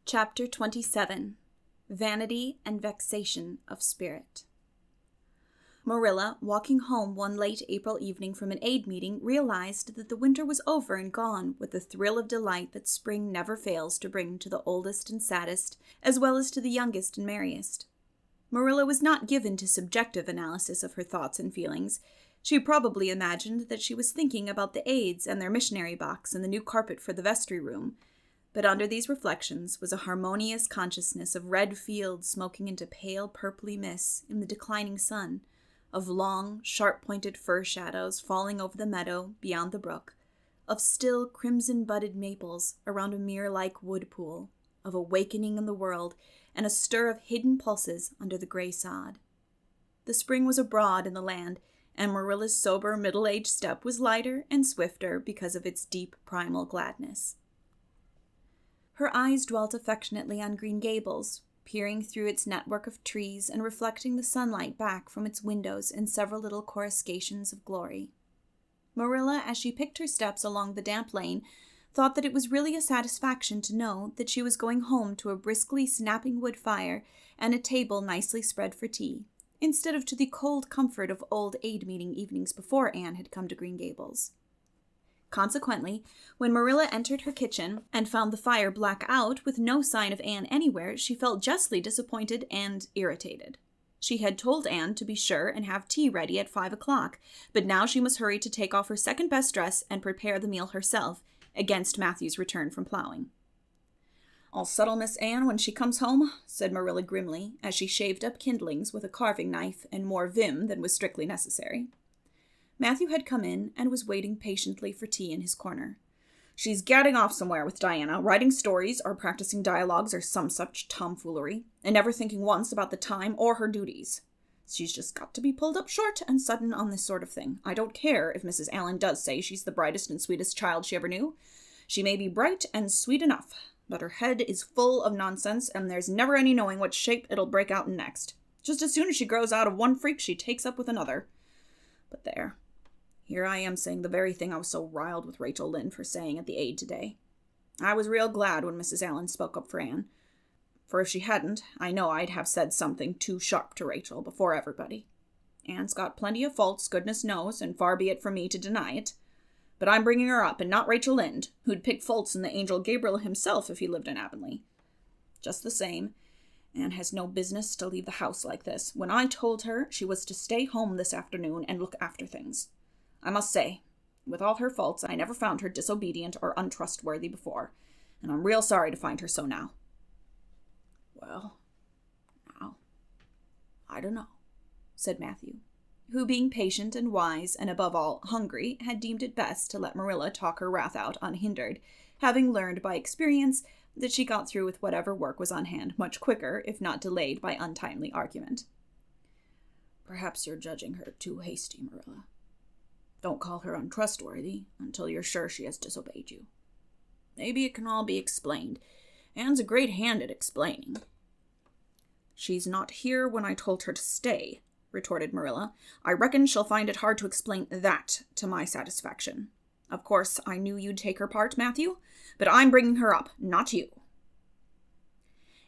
Chapter 27. Vanity and Vexation of Spirit. Marilla, walking home one late April evening from an aid meeting, realized that the winter was over and gone with the thrill of delight that spring never fails to bring to the oldest and saddest, as well as to the youngest and merriest. Marilla was not given to subjective analysis of her thoughts and feelings. She probably imagined that she was thinking about the aids and their missionary box and the new carpet for the vestry room. But under these reflections was a harmonious consciousness of red fields smoking into pale purply mists in the declining sun, of long, sharp-pointed fir shadows falling over the meadow beyond the brook, of still crimson-budded maples around a mirror-like wood pool, of awakening in the world, and a stir of hidden pulses under the gray sod. The spring was abroad in the land, and Marilla's sober middle-aged step was lighter and swifter because of its deep primal gladness. Her eyes dwelt affectionately on Green Gables, peering through its network of trees and reflecting the sunlight back from its windows in several little coruscations of glory. Marilla, as she picked her steps along the damp lane, thought that it was really a satisfaction to know that she was going home to a briskly snapping wood fire and a table nicely spread for tea, instead of to the cold comfort of old aid meeting evenings before Anne had come to Green Gables. Consequently, when Marilla entered her kitchen and found the fire black out with no sign of Anne anywhere, she felt justly disappointed and irritated. She had told Anne to be sure and have tea ready at 5 o'clock, but now she must hurry to take off her second-best dress and prepare the meal herself, against Matthew's return from plowing. "I'll settle Miss Anne when she comes home," said Marilla grimly, as she shaved up kindlings with a carving knife and more vim than was strictly necessary. Matthew had come in and was waiting patiently for tea in his corner. "She's gadding off somewhere with Diana, writing stories or practicing dialogues or some such tomfoolery, and never thinking once about the time or her duties. She's just got to be pulled up short and sudden on this sort of thing. I don't care if Mrs. Allan does say she's the brightest and sweetest child she ever knew. She may be bright and sweet enough, but her head is full of nonsense, and there's never any knowing what shape it'll break out in next. Just as soon as she grows out of one freak, she takes up with another. But there. Here I am saying the very thing I was so riled with Rachel Lynde for saying at the aid today. I was real glad when Mrs. Allan spoke up for Anne, for if she hadn't, I know I'd have said something too sharp to Rachel before everybody. Anne's got plenty of faults, goodness knows, and far be it from me to deny it. But I'm bringing her up, and not Rachel Lynde, who'd pick faults in the angel Gabriel himself if he lived in Avonlea. Just the same, Anne has no business to leave the house like this, when I told her she was to stay home this afternoon and look after things. I must say, with all her faults, I never found her disobedient or untrustworthy before, and I'm real sorry to find her so now." "Well, now, I don't know," said Matthew, who, being patient and wise, and above all, hungry, had deemed it best to let Marilla talk her wrath out unhindered, having learned by experience that she got through with whatever work was on hand much quicker, if not delayed by untimely argument. "Perhaps you're judging her too hasty, Marilla. Don't call her untrustworthy until you're sure she has disobeyed you. Maybe it can all be explained. Anne's a great hand at explaining." "She's not here when I told her to stay," retorted Marilla. "I reckon she'll find it hard to explain that to my satisfaction. Of course, I knew you'd take her part, Matthew, but I'm bringing her up, not you."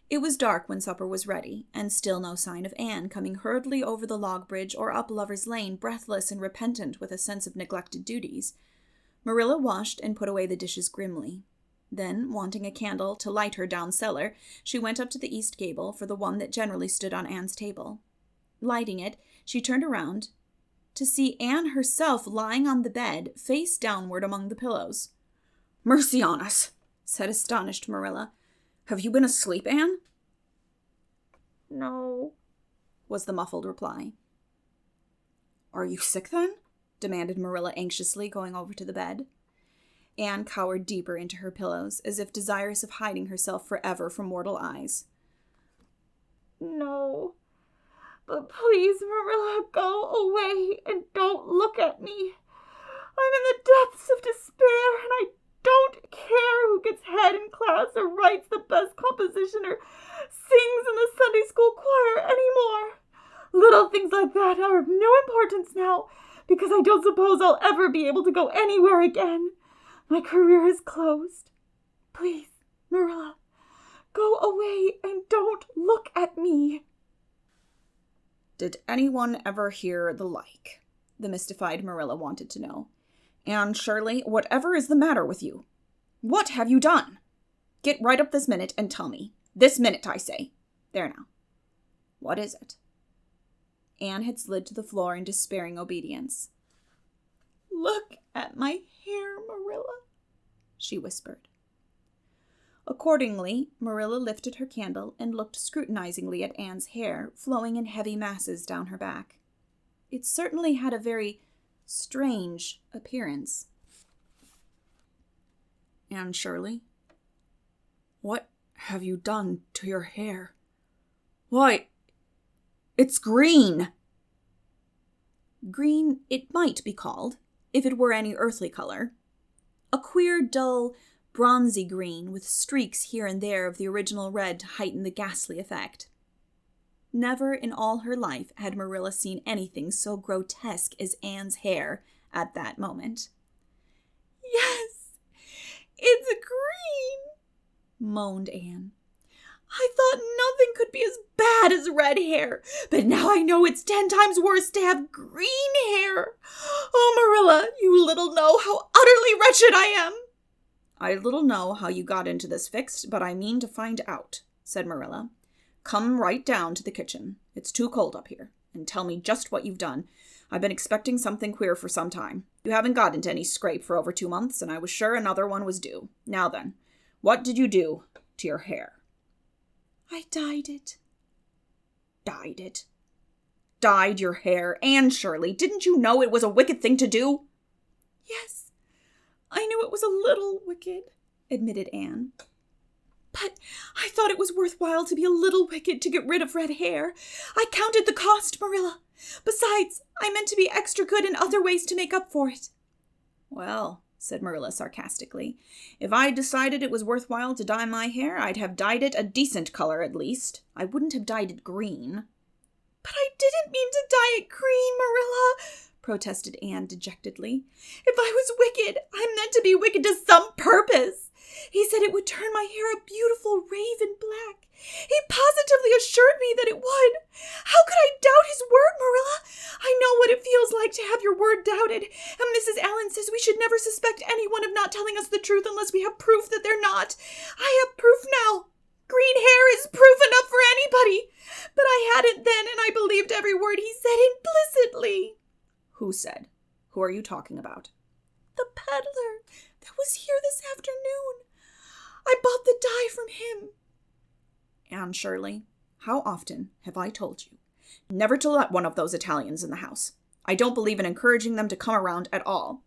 It was dark when supper was ready, and still no sign of Anne coming hurriedly over the log bridge or up Lover's Lane, breathless and repentant with a sense of neglected duties. Marilla washed and put away the dishes grimly. Then, wanting a candle to light her down cellar, she went up to the east gable for the one that generally stood on Anne's table. Lighting it, she turned around to see Anne herself lying on the bed, face downward among the pillows. "Mercy on us," said astonished Marilla. "Have you been asleep, Anne?" "No," was the muffled reply. "Are you sick, then?" demanded Marilla anxiously, going over to the bed. Anne cowered deeper into her pillows, as if desirous of hiding herself forever from mortal eyes. "No, but please, Marilla, go away and don't look at me. I'm in the depths of despair, and I don't care who gets head in class or writes the best composition or sings in the Sunday school choir anymore. Little things like that are of no importance now, because I don't suppose I'll ever be able to go anywhere again. My career is closed. Please, Marilla, Go away and don't look at me. Did anyone ever hear the like? The mystified Marilla wanted to know. Anne Shirley, whatever is the matter with you? What have you done? Get right up this minute and tell me. This minute, I say. There now. What is it? Anne had slid to the floor in despairing obedience. Look at my hair, Marilla, she whispered. Accordingly, Marilla lifted her candle and looked scrutinizingly at Anne's hair, flowing in heavy masses down her back. It certainly had a very strange appearance. Anne Shirley, what have you done to your hair? Why, it's green! Green it might be called, if it were any earthly color. A queer, dull, bronzy green with streaks here and there of the original red to heighten the ghastly effect. Never in all her life had Marilla seen anything so grotesque as Anne's hair at that moment. Yes, it's green, moaned Anne. I thought nothing could be as bad as red hair, but now I know it's 10 times worse to have green hair. Oh, Marilla, you little know how utterly wretched I am. I little know how you got into this fix, but I mean to find out, said Marilla. Come right down to the kitchen. It's too cold up here, and tell me just what you've done. I've been expecting something queer for some time. You haven't got into any scrape for over 2 months, and I was sure another one was due. Now then, what did you do to your hair? I dyed it. Dyed it? Dyed your hair? Anne Shirley, didn't you know it was a wicked thing to do? Yes, I knew it was a little wicked, admitted Anne. But I thought it was worthwhile to be a little wicked to get rid of red hair. I counted the cost, Marilla. Besides, I meant to be extra good in other ways to make up for it. Well, said Marilla sarcastically, if I'd decided it was worthwhile to dye my hair, I'd have dyed it a decent color at least. I wouldn't have dyed it green. But I didn't mean to dye it green, Marilla, protested Anne dejectedly. If I was wicked, I meant to be wicked to some purpose. He said it would turn my hair a beautiful raven black. He positively assured me that it would. How could I doubt his word, Marilla? I know what it feels like to have your word doubted, and Mrs. Allan says we should never suspect anyone of not telling us the truth unless we have proof that they're not. I have proof now. Green hair is proof enough for anybody. But I hadn't then, and I believed every word he said implicitly. Who said? Who are you talking about? The peddler that was here this afternoon. I bought the dye from him. Anne Shirley, how often have I told you never to let one of those Italians in the house? I don't believe in encouraging them to come around at all.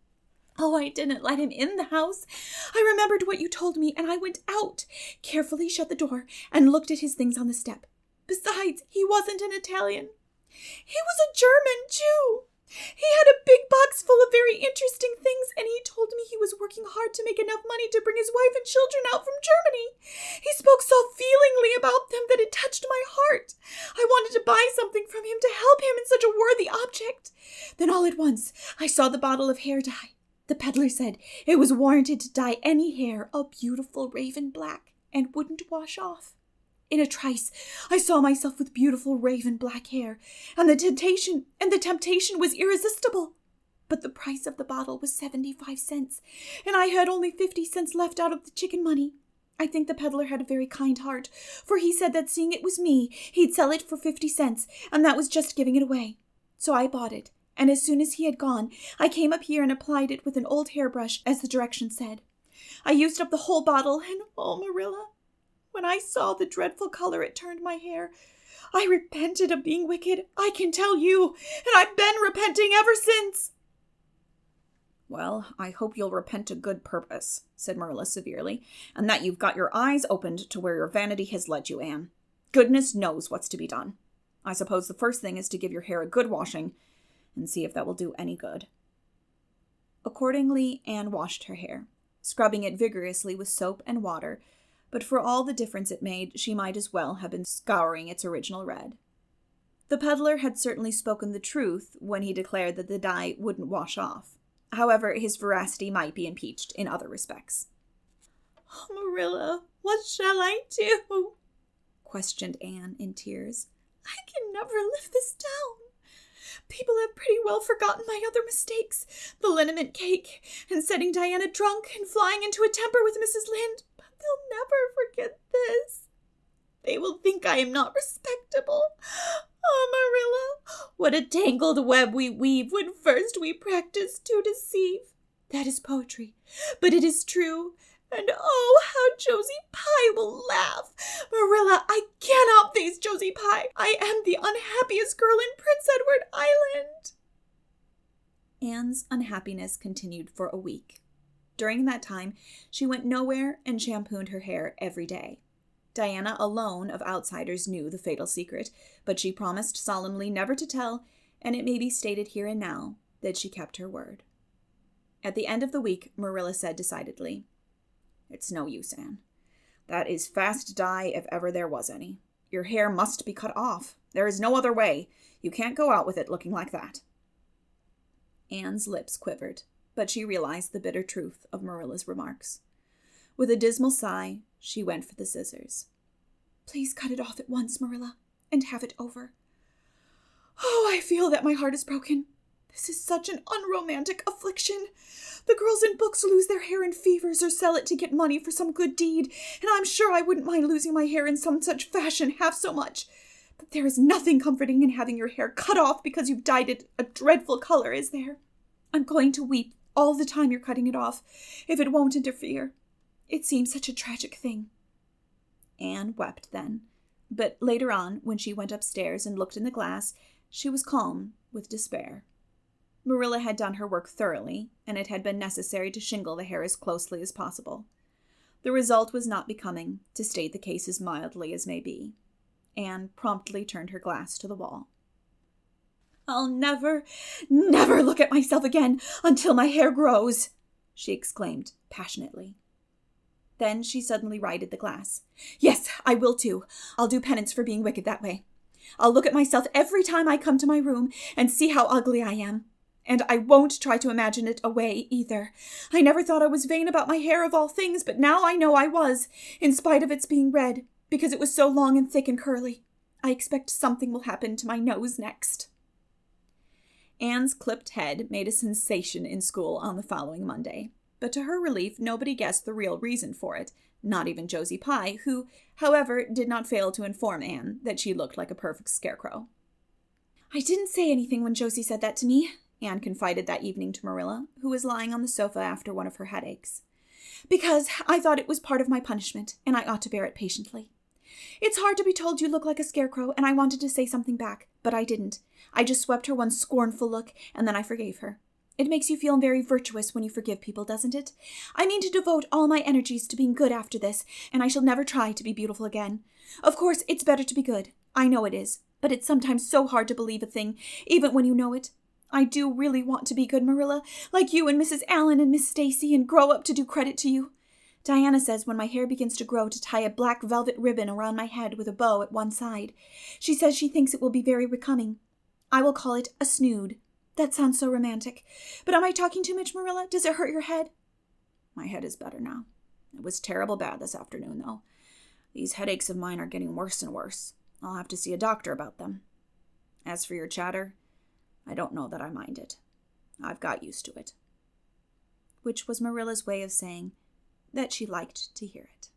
Oh, I didn't let him in the house. I remembered what you told me, and I went out, carefully shut the door, and looked at his things on the step. Besides, he wasn't an Italian. He was a German Jew. He had a big box full of very interesting things, and he told me he was working hard to make enough money to bring his wife and children out from Germany. He spoke so feelingly about them that it touched my heart. I wanted to buy something from him to help him in such a worthy object. Then all at once, I saw the bottle of hair dye. The peddler said it was warranted to dye any hair a beautiful raven black and wouldn't wash off. In a trice, I saw myself with beautiful raven black hair, and the temptation was irresistible. But the price of the bottle was 75 cents, and I had only 50 cents left out of the chicken money. I think the peddler had a very kind heart, for he said that seeing it was me, he'd sell it for 50 cents, and that was just giving it away. So I bought it, and as soon as he had gone, I came up here and applied it with an old hairbrush, as the directions said. I used up the whole bottle, and oh, Marilla, when I saw the dreadful color it turned my hair, I repented of being wicked, I can tell you, and I've been repenting ever since. Well, I hope you'll repent to good purpose, said Marilla severely, and that you've got your eyes opened to where your vanity has led you, Anne. Goodness knows what's to be done. I suppose the first thing is to give your hair a good washing and see if that will do any good. Accordingly, Anne washed her hair, scrubbing it vigorously with soap and water, but for all the difference it made, she might as well have been scouring its original red. The peddler had certainly spoken the truth when he declared that the dye wouldn't wash off. However, his veracity might be impeached in other respects. Oh, Marilla, What shall I do?" questioned Anne in tears. "I can never live this down. People have pretty well forgotten my other mistakes, the liniment cake, and setting Diana drunk, and flying into a temper with Mrs. Lynde, but they'll never forget this. They will think I am not respectable. Oh, Marilla, what a tangled web we weave when first we practice to deceive. That is poetry, but it is true. And oh, how Josie Pye will laugh. Marilla, I cannot face Josie Pye. I am the unhappiest girl in Prince Edward Island." Anne's unhappiness continued for a week. During that time, she went nowhere and shampooed her hair every day. Diana alone of outsiders knew the fatal secret, but she promised solemnly never to tell, and it may be stated here and now that she kept her word. At the end of the week, Marilla said decidedly, "It's no use, Anne. That is fast dye if ever there was any. Your hair must be cut off. There is no other way. You can't go out with it looking like that." Anne's lips quivered, but she realized the bitter truth of Marilla's remarks. With a dismal sigh, she went for the scissors. "Please cut it off at once, Marilla, and have it over. Oh, I feel that my heart is broken. This is such an unromantic affliction. The girls in books lose their hair in fevers or sell it to get money for some good deed, and I'm sure I wouldn't mind losing my hair in some such fashion half so much. But there is nothing comforting in having your hair cut off because you've dyed it a dreadful color, is there? I'm going to weep all the time you're cutting it off, if it won't interfere. It seems such a tragic thing." Anne wept then, but later on, when she went upstairs and looked in the glass, she was calm with despair. Marilla had done her work thoroughly, and it had been necessary to shingle the hair as closely as possible. The result was not becoming, to state the case as mildly as may be. Anne promptly turned her glass to the wall. "I'll never, never look at myself again until my hair grows," she exclaimed passionately. Then she suddenly righted the glass. "Yes, I will too. I'll do penance for being wicked that way. I'll look at myself every time I come to my room and see how ugly I am. And I won't try to imagine it away either. I never thought I was vain about my hair of all things, but now I know I was, in spite of its being red, because it was so long and thick and curly. I expect something will happen to my nose next." Anne's clipped head made a sensation in school on the following Monday, but to her relief nobody guessed the real reason for it, not even Josie Pye, who, however, did not fail to inform Anne that she looked like a perfect scarecrow. "I didn't say anything when Josie said that to me," Anne confided that evening to Marilla, who was lying on the sofa after one of her headaches, "because I thought it was part of my punishment, and I ought to bear it patiently. It's hard to be told you look like a scarecrow, and I wanted to say something back, but I didn't. I just swept her one scornful look, and then I forgave her. It makes you feel very virtuous when you forgive people, doesn't it? I mean to devote all my energies to being good after this, and I shall never try to be beautiful again. Of course, it's better to be good. I know it is, but it's sometimes so hard to believe a thing, even when you know it. I do really want to be good, Marilla, like you and Mrs. Allen and Miss Stacy, and grow up to do credit to you. Diana says when my hair begins to grow to tie a black velvet ribbon around my head with a bow at one side. She says she thinks it will be very becoming. I will call it a snood. That sounds so romantic. But am I talking too much, Marilla? Does it hurt your head?" "My head is better now. It was terrible bad this afternoon, though. These headaches of mine are getting worse and worse. I'll have to see a doctor about them. As for your chatter, I don't know that I mind it. I've got used to it." Which was Marilla's way of saying that she liked to hear it.